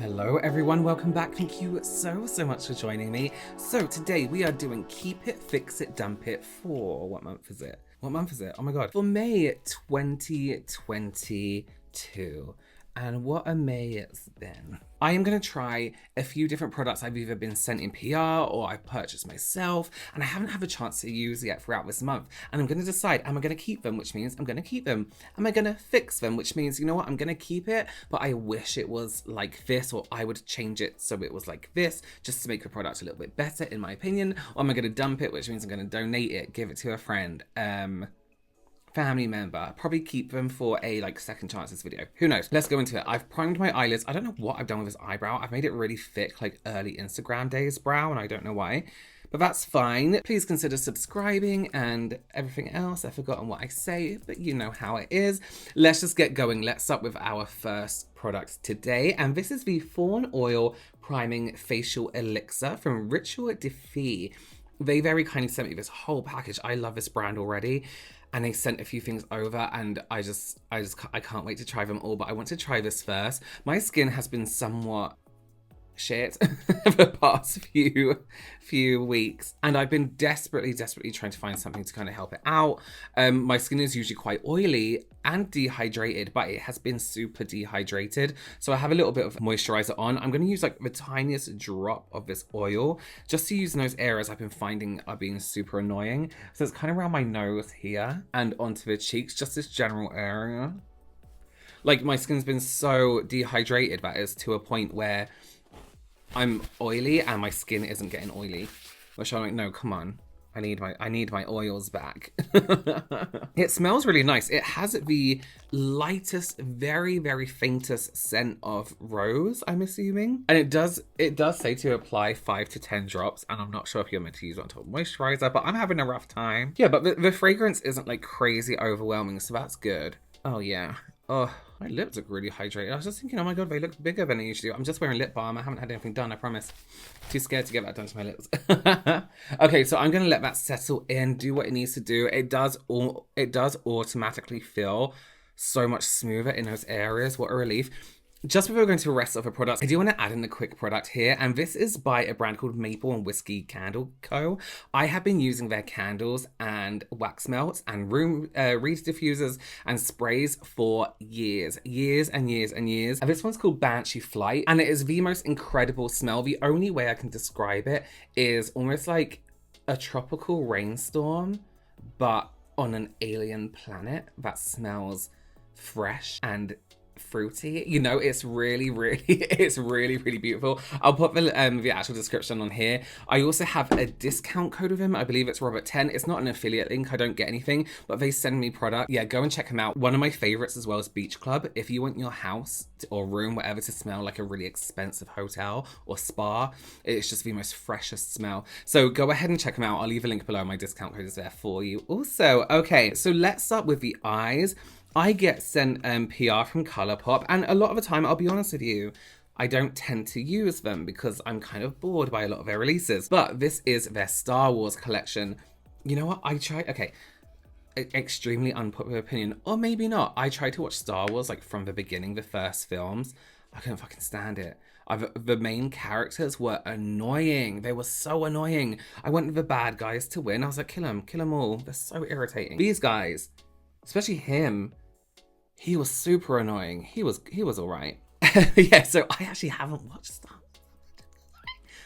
Hello everyone, welcome back. Thank you so much for joining me. So today we are doing Keep It, Fix It, Dump It for, what month is it? What month is it? Oh my god. For May 2022. And what a May it's been. I am going to try a few different products I've either been sent in PR or I've purchased myself, and I haven't had a chance to use yet throughout this month. And I'm going to decide, am I going to keep them, which means I'm going to keep them. Am I going to fix them, which means, you know what, I'm going to keep it, but I wish it was like this, or I would change it so it was like this, just to make the product a little bit better, in my opinion. Or am I going to dump it, which means I'm going to donate it, give it to a friend, family member, probably keep them for a second chances video. Who knows? Let's go into it. I've primed my eyelids. I don't know what I've done with this eyebrow. I've made it really thick, like early Instagram days brow, and I don't know why, but that's fine. Please consider subscribing and everything else. I've forgotten what I say, but you know how it is. Let's just get going. Let's start with our first product today, and this is the Thorn Oil Priming Facial Elixir from Rituel de Fille. They very kindly sent me this whole package. I love this brand already. And they sent a few things over, and I can't wait to try them all, but I want to try this first. My skin has been somewhat shit the past few weeks, and I've been desperately trying to find something to kind of help it out. My skin is usually quite oily and dehydrated, but it has been super dehydrated, so I have a little bit of moisturizer on. I'm going to use like the tiniest drop of this oil just to use in those areas I've been finding are being super annoying. So it's kind of around my nose here and onto the cheeks, just this general area. Like, my skin's been so dehydrated that it's to a point where I'm oily and my skin isn't getting oily, which I'm like, no, come on. I need my oils back. It smells really nice. It has the lightest, very faintest scent of rose, I'm assuming. And it does say to apply 5 to 10 drops, and I'm not sure if you're meant to use it on top of moisturizer, but I'm having a rough time. Yeah, but the fragrance isn't like crazy overwhelming, so that's good. Oh yeah. Oh, my lips look really hydrated. I was just thinking, oh my god, they look bigger than they usually do. I'm just wearing lip balm. I haven't had anything done, I promise. Too scared to get that done to my lips. Okay, so I'm going to let that settle in, do what it needs to do. It does automatically feel so much smoother in those areas. What a relief. Just before we go into the rest of the products, I do want to add in a quick product here, and this is by a brand called Maple and Whisky Candle Co. I have been using their candles and wax melts and room reed diffusers and sprays for years and years. And this one's called Banshee Flight, and it is the most incredible smell. The only way I can describe it is almost like a tropical rainstorm, but on an alien planet that smells fresh and fruity. You know, it's really beautiful. I'll put the actual description on here. I also have a discount code with him. I believe it's Robert10. It's not an affiliate link. I don't get anything, but they send me product. Yeah, go and check them out. One of my favorites as well is Beach Club. If you want your house or room, whatever, to smell like a really expensive hotel or spa, it's just the most freshest smell. So go ahead and check them out. I'll leave a link below. My discount code is there for you also. Okay, so let's start with the eyes. I get sent PR from Colourpop, and a lot of the time, I'll be honest with you, I don't tend to use them because I'm kind of bored by a lot of their releases. But this is their Star Wars collection. You know what? Okay, extremely unpopular opinion, or maybe not. I tried to watch Star Wars like from the beginning, the first films. I couldn't fucking stand it. The main characters were annoying. They were so annoying. I went with the bad guys to win. I was like, kill them all. They're so irritating. These guys, especially him, he was super annoying. He was all right. Yeah, so I actually haven't watched Star Wars,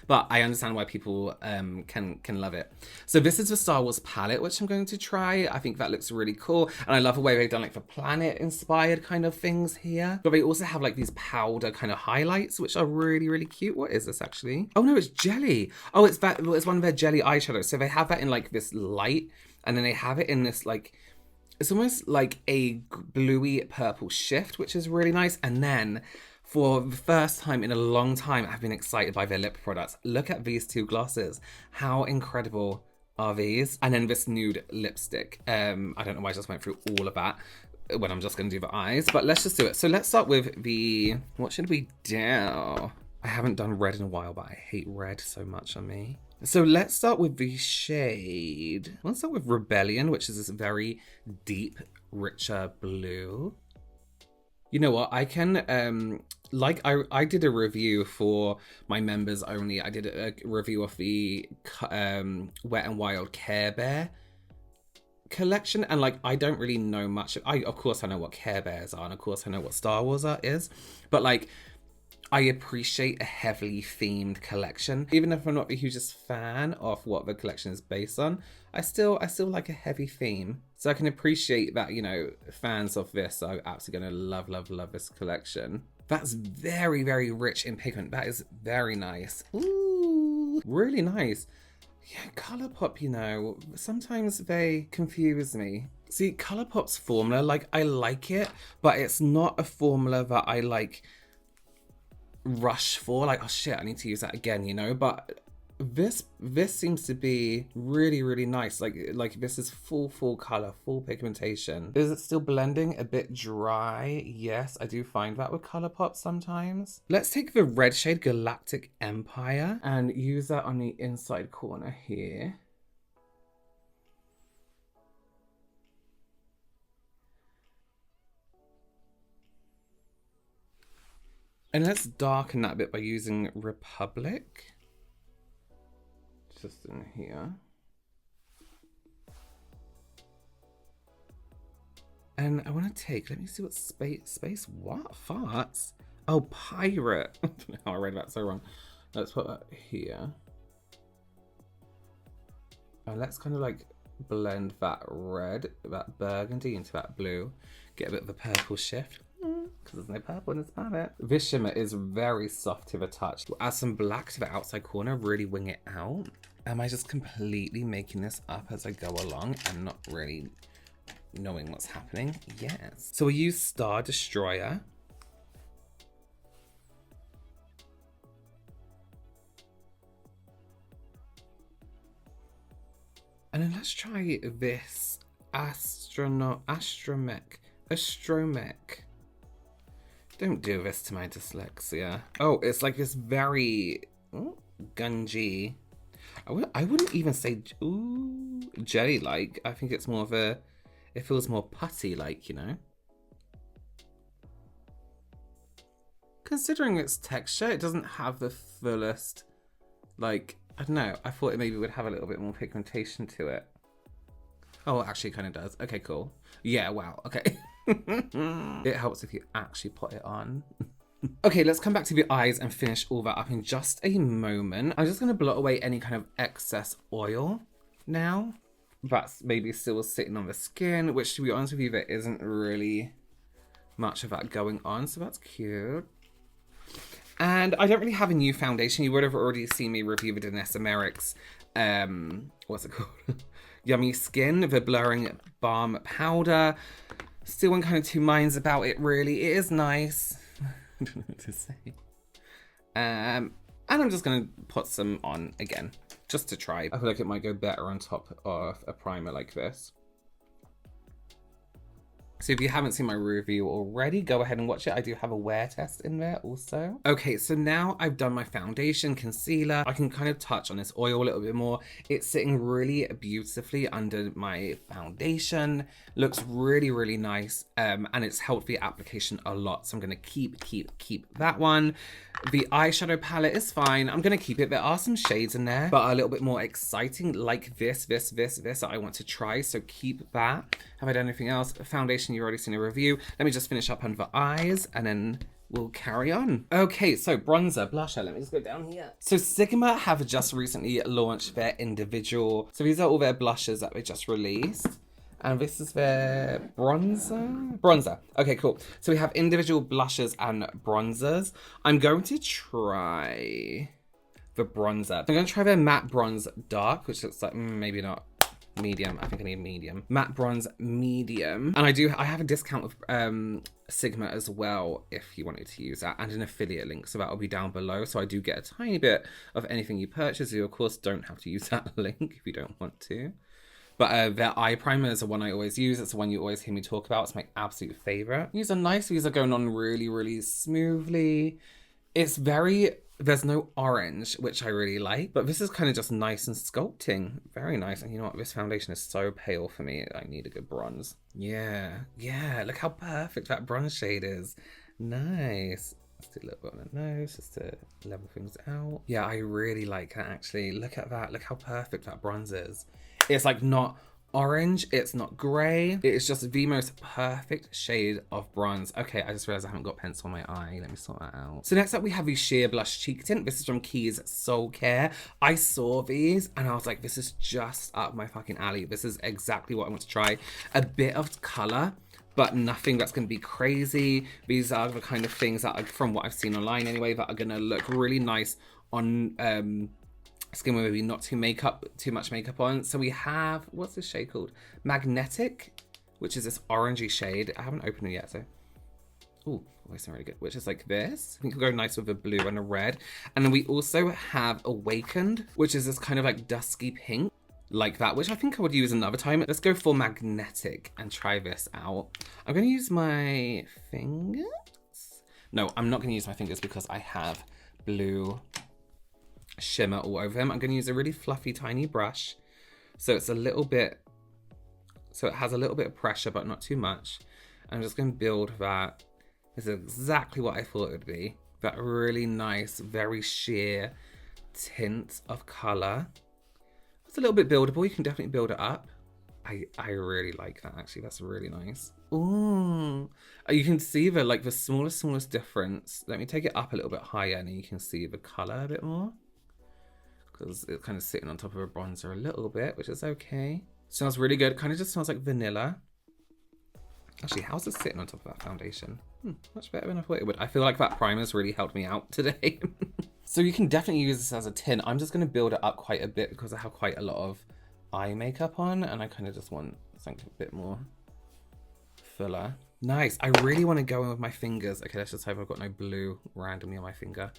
but I understand why people can love it. So this is the Star Wars palette, which I'm going to try. I think that looks really cool, and I love the way they've done like the planet inspired kind of things here. But they also have like these powder kind of highlights, which are really cute. What is this actually? Oh no, it's jelly. Oh, it's one of their jelly eyeshadows. So they have that in like this light, and then they have it in this like, it's almost like a bluey purple shift, which is really nice. And then for the first time in a long time, I've been excited by their lip products. Look at these two glosses. How incredible are these? And then this nude lipstick. I don't know why I just went through all of that when I'm just going to do the eyes, but let's just do it. So let's start with the, what should we do? I haven't done red in a while, but I hate red so much on me. So let's start with the shade. Let's start with Rebellion, which is this very deep, richer blue. You know what? I can like I did a review for my members only. I did a review of the Wet n Wild Care Bear collection, and like I don't really know much. Of course I know what Care Bears are, and of course I know what Star Wars is, but like I appreciate a heavily themed collection. Even if I'm not the hugest fan of what the collection is based on, I still like a heavy theme. So I can appreciate that, you know, fans of this are absolutely gonna love this collection. That's very, very rich in pigment. That is very nice. Ooh, really nice. Yeah, Colourpop, you know, sometimes they confuse me. See, Colourpop's formula, like, I like it, but it's not a formula that I, like, rush for. Like, oh shit, I need to use that again, you know? But this seems to be really, really nice. Like this is full color, full pigmentation. Is it still blending? A bit dry? Yes, I do find that with Colourpop sometimes. Let's take the red shade Galactic Empire and use that on the inside corner here. And let's darken that a bit by using Republic. Just in here. And I want to take, let me see what space, what? Farts? Oh, pirate. I don't know how I read that so wrong. Let's put that here. And let's kind of like blend that red, that burgundy into that blue. Get a bit of a purple shift. Because there's no purple in this palette. This shimmer is very soft to the touch. We'll add some black to the outside corner, really wing it out. Am I just completely making this up as I go along and not really knowing what's happening? Yes. So we use Star Destroyer. And then let's try this Astromech. Don't do this to my dyslexia. Oh, it's like this very gungy. I wouldn't even say jelly-like. I think it's more of a, it feels more putty-like, you know? Considering its texture, it doesn't have the fullest, like, I don't know. I thought it maybe would have a little bit more pigmentation to it. Oh, actually it kind of does. Okay, cool. Yeah, wow, okay. It helps if you actually put it on. Okay, let's come back to the eyes and finish all that up in just a moment. I'm just going to blot away any kind of excess oil now. That's maybe still sitting on the skin, which to be honest with you, there isn't really much of that going on, so that's cute. And I don't really have a new foundation. You would have already seen me review the Danessa Merrick's, what's it called? Yummy Skin, the Blurring Balm Powder. Still in kind of two minds about it, really. It is nice. I don't know what to say. And I'm just going to put some on again, just to try. I feel like it might go better on top of a primer like this. So if you haven't seen my review already, go ahead and watch it. I do have a wear test in there also. Okay, so now I've done my foundation, concealer. I can kind of touch on this oil a little bit more. It's sitting really beautifully under my foundation. Looks really, really nice. And it's helped the application a lot. So I'm gonna keep that one. The eyeshadow palette is fine. I'm gonna keep it. There are some shades in there, but a little bit more exciting, like this that I want to try. So keep that. Have I done anything else? Foundation, you've already seen a review. Let me just finish up under the eyes and then we'll carry on. Okay, so bronzer, blusher. Let me just go down here. So Sigma have just recently launched their individual. So these are all their blushes that they just released. And this is their bronzer. Okay, cool. So we have individual blushes and bronzers. I'm going to try the bronzer. I'm going to try their matte bronze dark, which looks like maybe not medium. I think I need medium. Matte bronze medium. And I have a discount with Sigma as well if you wanted to use that, and an affiliate link, so that will be down below. So I do get a tiny bit of anything you purchase. You of course don't have to use that link if you don't want to. But their eye primer is the one I always use. It's the one you always hear me talk about. It's my absolute favorite. These are nice. These are going on really, really smoothly. It's very, there's no orange, which I really like. But this is kind of just nice and sculpting. Very nice. And you know what? This foundation is so pale for me. I need a good bronze. Yeah. Look how perfect that bronze shade is. Nice. Let's do a little bit on the nose just to level things out. Yeah, I really like that actually. Look at that. Look how perfect that bronze is. It's like not orange, it's not grey. It's just the most perfect shade of bronze. Okay, I just realized I haven't got pencil on my eye. Let me sort that out. So next up we have the Sheer Blush Cheek Tint. This is from Key's Soulcare. I saw these and I was like, this is just up my fucking alley. This is exactly what I want to try. A bit of colour, but nothing that's going to be crazy. These are the kind of things that are, from what I've seen online anyway, that are going to look really nice on skin with maybe not too much makeup on. So we have, what's this shade called? Magnetic, which is this orangey shade. I haven't opened it yet, so. Ooh, it's not really good. Which is like this. I think it'll go nice with a blue and a red. And then we also have Awakened, which is this kind of like dusky pink, like that, which I think I would use another time. Let's go for Magnetic and try this out. I'm going to use my fingers. No, I'm not going to use my fingers because I have blue shimmer all over him. I'm going to use a really fluffy tiny brush, so it's a little bit, so it has a little bit of pressure but not too much. I'm just going to build that. This is exactly what I thought it would be, that really nice, very sheer tint of color. It's a little bit buildable. You can definitely build it up. I really like that actually. That's really nice. Ooh, you can see the smallest difference. Let me take it up a little bit higher and you can see the color a bit more, because it's kind of sitting on top of a bronzer a little bit, which is okay. Smells really good. Kind of just smells like vanilla. Actually, how's this sitting on top of that foundation? Much better than I thought it would. I feel like that primer's really helped me out today. So you can definitely use this as a tint. I'm just going to build it up quite a bit because I have quite a lot of eye makeup on and I kind of just want something a bit more fuller. Nice. I really want to go in with my fingers. Okay, let's just hope I've got no blue randomly on my finger.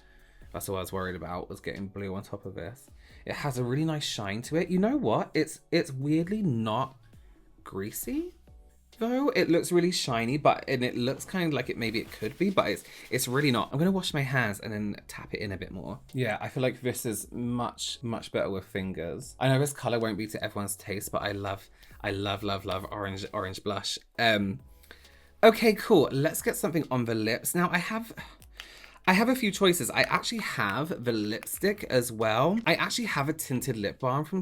That's all I was worried about, was getting blue on top of this. It has a really nice shine to it. You know what? It's weirdly not greasy, though. It looks really shiny, and it looks kind of like maybe it could be, but it's really not. I'm going to wash my hands and then tap it in a bit more. Yeah, I feel like this is much better with fingers. I know this color won't be to everyone's taste, but I love orange blush. Okay, cool. Let's get something on the lips. Now I have a few choices. I actually have the lipstick as well. I actually have a tinted lip balm from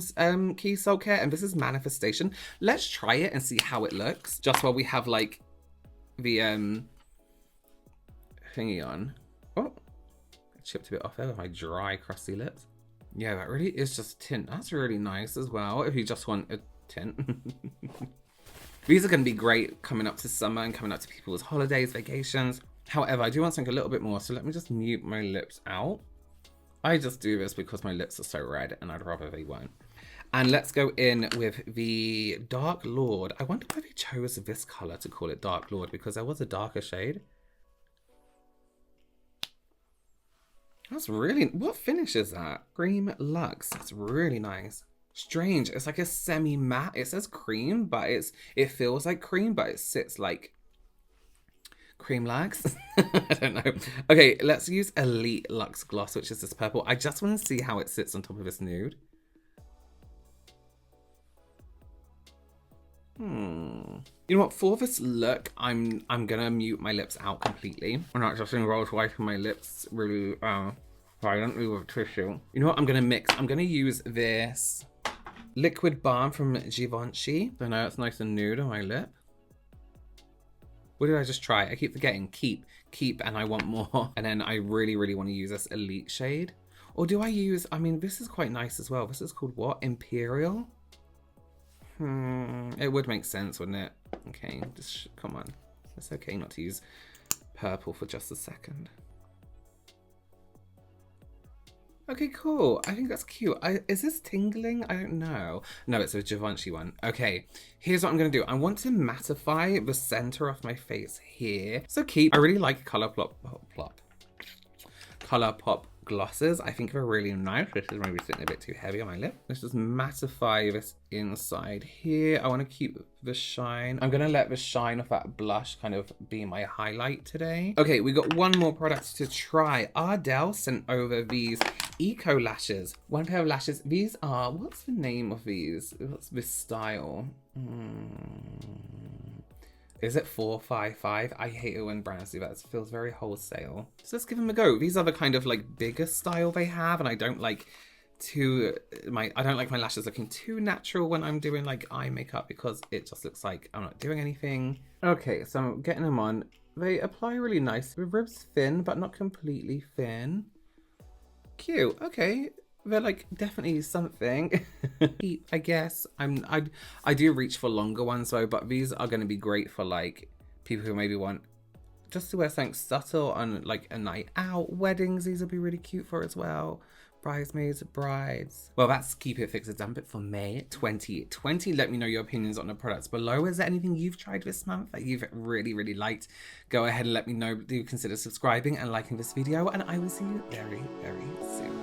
Key Soulcare, and this is Manifestation. Let's try it and see how it looks, just while we have like the thingy on. Oh, I chipped a bit off there with my dry, crusty lips. Yeah, that really is just tint. That's really nice as well, if you just want a tint. These are going to be great coming up to summer and coming up to people's holidays, vacations. However, I do want something a little bit more, so let me just mute my lips out. I just do this because my lips are so red and I'd rather they weren't. And let's go in with the Dark Lord. I wonder why they chose this color to call it Dark Lord, because there was a darker shade. That's really, what finish is that? Cream Luxe, that's really nice. Strange, it's like a semi-matte. It says cream, but it feels like cream, but it sits like Cream Luxe. I don't know. Okay, let's use Elite Luxe Gloss, which is this purple. I just want to see how it sits on top of this nude. You know what? For this look, I'm gonna mute my lips out completely. I'm not just enrolled wiping my lips really violently with tissue. You know what? I'm gonna mix. I'm gonna use this liquid balm from Givenchy. So now it's nice and nude on my lip. What did I just try? I keep forgetting. Keep, and I want more. And then I really want to use this Elite shade. Or do I use, I mean, this is quite nice as well. This is called what? Imperial? It would make sense, wouldn't it? Okay, just, come on. It's okay not to use purple for just a second. Okay, cool. I think that's cute. Is this tingling? I don't know. No, it's a Givenchy one. Okay, here's what I'm going to do. I want to mattify the center of my face here. So I really like Colourpop glosses. I think they're really nice. This is maybe sitting a bit too heavy on my lip. Let's just mattify this inside here. I want to keep the shine. I'm going to let the shine of that blush kind of be my highlight today. Okay, we got one more product to try. Ardell sent over these ECOLashes. One pair of lashes. These are, what's the name of these? What's this style? Is it 455? I hate it when brands do that. It feels very wholesale. So let's give them a go. These are the kind of like bigger style they have, and I don't like my lashes looking too natural when I'm doing like eye makeup because it just looks like I'm not doing anything. Okay, so I'm getting them on. They apply really nice. The ribs thin, but not completely thin. Cute. Okay. They're like definitely something. I guess I do reach for longer ones though, but these are going to be great for like people who maybe want just to wear something subtle on like a night out, weddings. These will be really cute for as well. Bridesmaids, brides. Well, that's Keep It Fix It Dump It for May 2020. Let me know your opinions on the products below. Is there anything you've tried this month that you've really liked? Go ahead and let me know. Do consider subscribing and liking this video, and I will see you very soon.